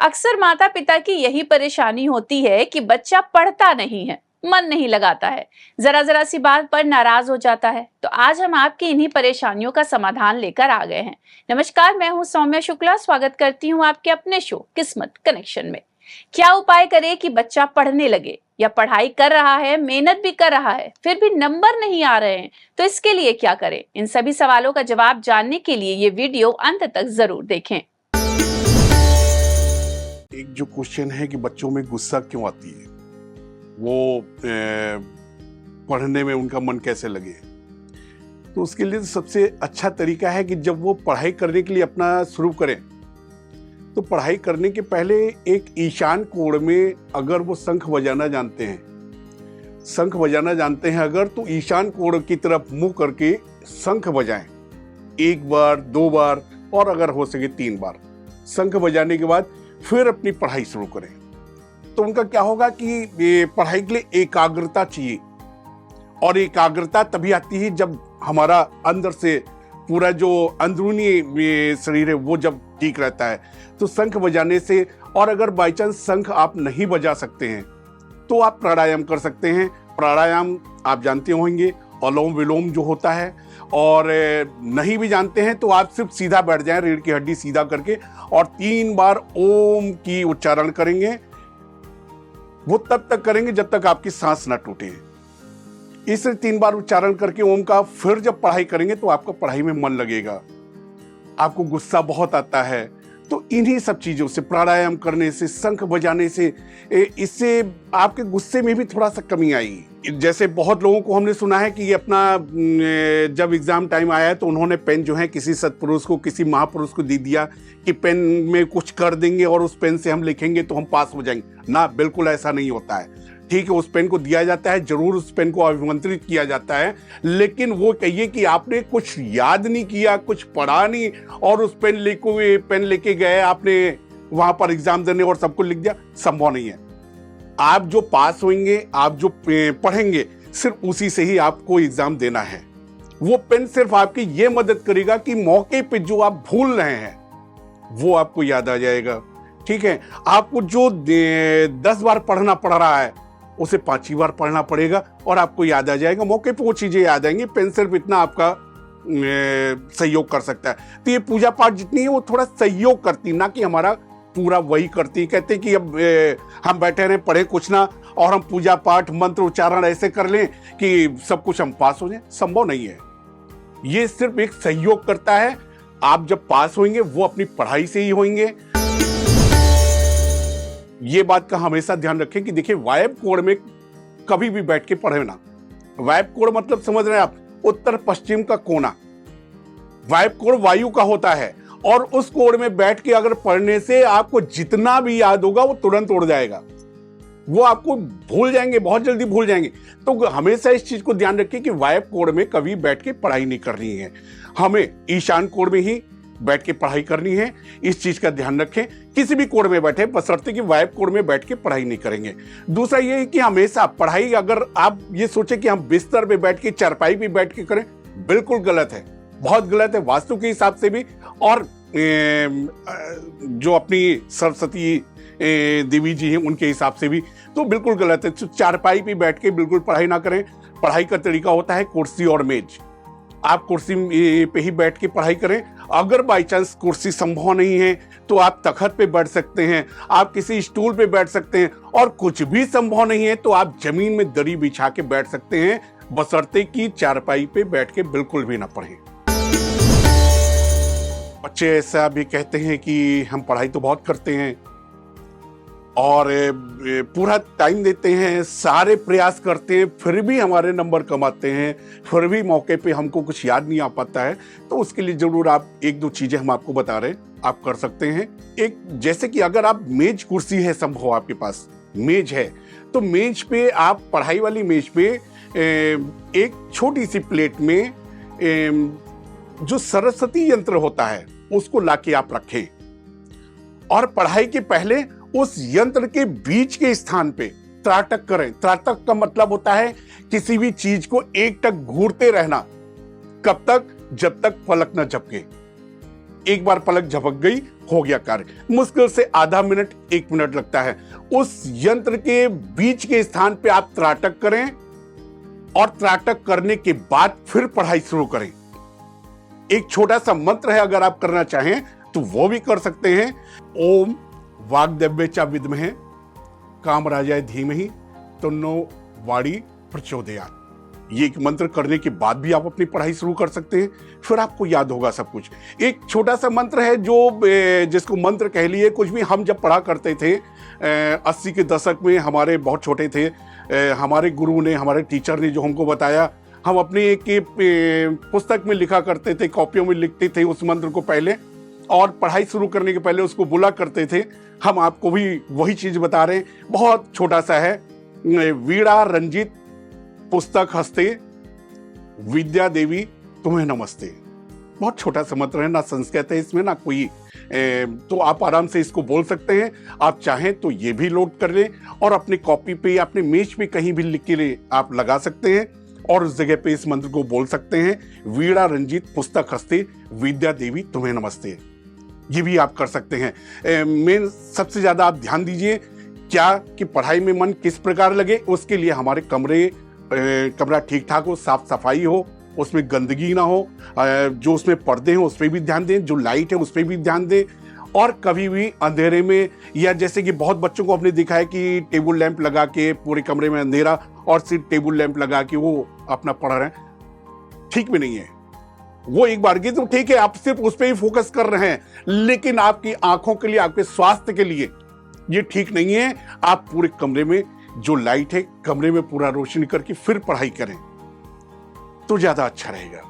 अक्सर माता पिता की यही परेशानी होती है कि बच्चा पढ़ता नहीं है, मन नहीं लगाता है, जरा जरा सी बात पर नाराज हो जाता है। तो आज हम आपकी इन्हीं परेशानियों का समाधान लेकर आ गए हैं। नमस्कार, मैं हूं सौम्या शुक्ला, स्वागत करती हूं आपके अपने शो किस्मत कनेक्शन में। क्या उपाय करें कि बच्चा पढ़ने लगे, या पढ़ाई कर रहा है, मेहनत भी कर रहा है, फिर भी नंबर नहीं आ रहे हैं, तो इसके लिए क्या करें? इन सभी सवालों का जवाब जानने के लिए ये वीडियो अंत तक जरूर देखें। एक जो क्वेश्चन है कि बच्चों में गुस्सा क्यों आती है, वो पढ़ने में उनका मन कैसे लगे, तो उसके लिए सबसे अच्छा तरीका है कि जब वो पढ़ाई करने के लिए अपना शुरू करें तो पढ़ाई करने के पहले एक ईशान कोण में अगर वो शंख बजाना जानते हैं अगर, तो ईशान कोण की तरफ मुंह करके शंख बजाएं। 1 बार 2 बार और अगर हो सके 3 बार शंख बजाने के बाद फिर अपनी पढ़ाई शुरू करें। तो उनका क्या होगा कि ये पढ़ाई के लिए एकाग्रता चाहिए, और एकाग्रता तभी आती है जब हमारा अंदर से पूरा जो अंदरूनी शरीर है वो जब ठीक रहता है। तो शंख बजाने से, और अगर बाई चांस शंख आप नहीं बजा सकते हैं तो आप प्राणायाम कर सकते हैं। प्राणायाम आप जानते होंगे, अनुलोम विलोम जो होता है। और नहीं भी जानते हैं तो आप सिर्फ सीधा बैठ जाएं, रीढ़ की हड्डी सीधा करके, और 3 बार ओम की उच्चारण करेंगे। वो तब तक करेंगे जब तक आपकी सांस ना टूटे। इस 3 बार उच्चारण करके ओम का फिर जब पढ़ाई करेंगे तो आपका पढ़ाई में मन लगेगा। आपको गुस्सा बहुत आता है, तो इन्हीं सब चीजों से, प्राणायाम करने से, शंख बजाने से, इससे आपके गुस्से में भी थोड़ा सा कमी आएगी। जैसे बहुत लोगों को हमने सुना है कि अपना जब एग्जाम टाइम आया है तो उन्होंने पेन जो है किसी सत्पुरुष को, किसी महापुरुष को दे दिया कि पेन में कुछ कर देंगे और उस पेन से हम लिखेंगे तो हम पास हो जाएंगे। ना, बिल्कुल ऐसा नहीं होता है। ठीक है, उस पेन को दिया जाता है, जरूर उस पेन को अभिमंत्रित किया जाता है, लेकिन वो कहिए कि आपने कुछ याद नहीं किया, कुछ पढ़ा नहीं, और उस पेन लेके गए आपने वहां पर एग्जाम देने और सब कुछ लिख दिया, संभव नहीं है। आप जो पास होंगे, आप जो पढ़ेंगे, सिर्फ उसी से ही आपको एग्जाम देना है। वो पेन सिर्फ आपकी ये मदद करेगा कि मौके पे जो आप भूल रहे हैं वो आपको याद आ जाएगा। ठीक है, आपको जो 10 बार पढ़ना पड़ रहा है उसे 5 बार पढ़ना पड़ेगा और आपको याद आ जाएगा। मौके पे वो चीजें याद आएंगी। पेन सिर्फ इतना आपका सहयोग कर सकता है। तो ये पूजा पाठ जितनी है वो थोड़ा सहयोग करती, ना कि हमारा पूरा वही करती। कहते कि अब हम बैठे रहे, पढ़े कुछ ना, और हम पूजा पाठ मंत्र उच्चारण ऐसे कर लें कि सब कुछ हम पास हो जाए, संभव नहीं है। ये सिर्फ एक सहयोग करता है। आप जब पास होंगे वो अपनी पढ़ाई से ही होंगे। ये बात का हमेशा ध्यान रखें कि देखिए, वायव्य कोण में कभी भी बैठ के पढ़े ना। वायव्य कोण मतलब समझ रहे हैं आप, उत्तर पश्चिम का कोना। वायव्य कोण वायु का होता है, और उस कोण में बैठ के अगर पढ़ने से आपको जितना भी याद होगा वो तुरंत उड़ जाएगा। वो आपको भूल जाएंगे, बहुत जल्दी भूल जाएंगे। तो हमेशा इस चीज को ध्यान रखिए कि वायव्य कोण में कभी बैठ के पढ़ाई नहीं करनी है, हमें ईशान कोण में ही बैठ के पढ़ाई करनी है। इस चीज का ध्यान रखें। किसी भी कोण में बैठे, बशर्ते कि वायव्य कोण में बैठ के पढ़ाई नहीं करेंगे। दूसरा ये है कि हमेशा पढ़ाई, अगर आप ये सोचे कि हम बिस्तर पे बैठ के, चारपाई पे बैठ के करें, बिल्कुल गलत है, बहुत गलत है वास्तु के हिसाब से भी, और जो अपनी सरस्वती देवी जी हैं उनके हिसाब से भी तो बिल्कुल गलत है। तो चारपाई पे बैठ के बिल्कुल पढ़ाई ना करें। पढ़ाई का तरीका होता है कुर्सी और मेज। आप कुर्सी पे ही बैठ के पढ़ाई करें। अगर बाई चांस कुर्सी संभव नहीं है तो आप तखत पे बैठ सकते हैं, आप किसी स्टूल पे बैठ सकते हैं, और कुछ भी संभव नहीं है तो आप जमीन में दरी बिछा के बैठ सकते हैं, बशर्ते कि चारपाई पे बैठ के बिल्कुल भी ना पढ़ें। बच्चे ऐसा भी कहते हैं कि हम पढ़ाई तो बहुत करते हैं और पूरा टाइम देते हैं, सारे प्रयास करते हैं, फिर भी हमारे नंबर कम आते हैं, फिर भी मौके पे हमको कुछ याद नहीं आ पाता है। तो उसके लिए जरूर आप 1-2 चीजें हम आपको बता रहे हैं, आप कर सकते हैं। एक, जैसे कि अगर आप मेज कुर्सी है, संभव आपके पास मेज है, तो मेज पे आप, पढ़ाई वाली मेज पे एक छोटी सी प्लेट में जो सरस्वती यंत्र होता है उसको लाके आप रखें, और पढ़ाई के पहले उस यंत्र के बीच के स्थान पे त्राटक करें। त्राटक का मतलब होता है किसी भी चीज को एकटक घूरते रहना। कब तक? जब तक फलक न झपके। एक बार पलक झपक गई, हो गया कार्य। मुश्किल से आधा मिनट 1 मिनट लगता है। उस यंत्र के बीच के स्थान पे आप त्राटक करें और त्राटक करने के बाद फिर पढ़ाई शुरू करें। एक छोटा सा मंत्र है, अगर आप करना चाहें तो वो भी कर सकते हैं। ओम वाग्देव्य च विद्महे कामराजाय धीमहि तन्नो वाणी प्रचोदयात्। ये एक मंत्र करने के बाद भी आप अपनी पढ़ाई शुरू कर सकते हैं, फिर आपको याद होगा सब कुछ। एक छोटा सा मंत्र है जो जिसको मंत्र कह लिए, कुछ भी हम जब पढ़ा करते थे 80 के दशक में, हमारे बहुत छोटे थे, हमारे गुरु ने, हमारे टीचर ने जो हमको बताया, हम अपने एक पुस्तक में लिखा करते थे, कॉपियों में लिखते थे उस मंत्र को पहले, और पढ़ाई शुरू करने के पहले उसको बोला करते थे। हम आपको भी वही चीज बता रहे हैं, बहुत छोटा सा है। वीणा रंजित पुस्तक हस्ते विद्या देवी तुम्हें नमस्ते। बहुत छोटा सा मंत्र है, ना संस्कृत है इसमें, ना कोई तो आप आराम से इसको बोल सकते हैं। आप चाहें तो ये भी नोट कर लें और अपनी कॉपी पे या अपने मेज पे कहीं भी लिख के आप लगा सकते हैं और उस जगह पे इस मंत्र को बोल सकते हैं, वीणा रंजित पुस्तक हस्ते विद्या देवी तुम्हें नमस्ते। ये भी आप कर सकते हैं। मेन सबसे ज्यादा आप ध्यान दीजिए क्या कि पढ़ाई में मन किस प्रकार लगे। उसके लिए हमारे कमरा ठीक ठाक हो, साफ सफाई हो, उसमें गंदगी ना हो, जो उसमें पर्दे हैं उस पर भी ध्यान दें, जो लाइट है उस पर भी ध्यान दें। और कभी भी अंधेरे में, या जैसे कि बहुत बच्चों को हमने देखा है कि टेबल लैंप लगा के पूरे कमरे में अंधेरा और सिर्फ टेबल लैंप लगा के वो अपना पढ़ रहे हैं, ठीक भी नहीं है। वो एक बार की तो ठीक है, आप सिर्फ उस पर ही फोकस कर रहे हैं, लेकिन आपकी आंखों के लिए, आपके स्वास्थ्य के लिए ये ठीक नहीं है। आप पूरे कमरे में जो लाइट है, कमरे में पूरा रोशनी करके फिर पढ़ाई करें तो ज्यादा अच्छा रहेगा।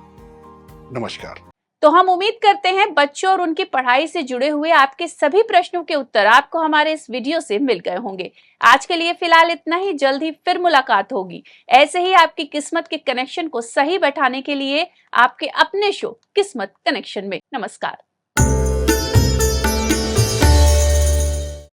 नमस्कार। तो हम उम्मीद करते हैं बच्चों और उनकी पढ़ाई से जुड़े हुए आपके सभी प्रश्नों के उत्तर आपको हमारे इस वीडियो से मिल गए होंगे। आज के लिए फिलहाल इतना ही, जल्द ही फिर मुलाकात होगी ऐसे ही आपकी किस्मत के कनेक्शन को सही बैठाने के लिए आपके अपने शो किस्मत कनेक्शन में। नमस्कार।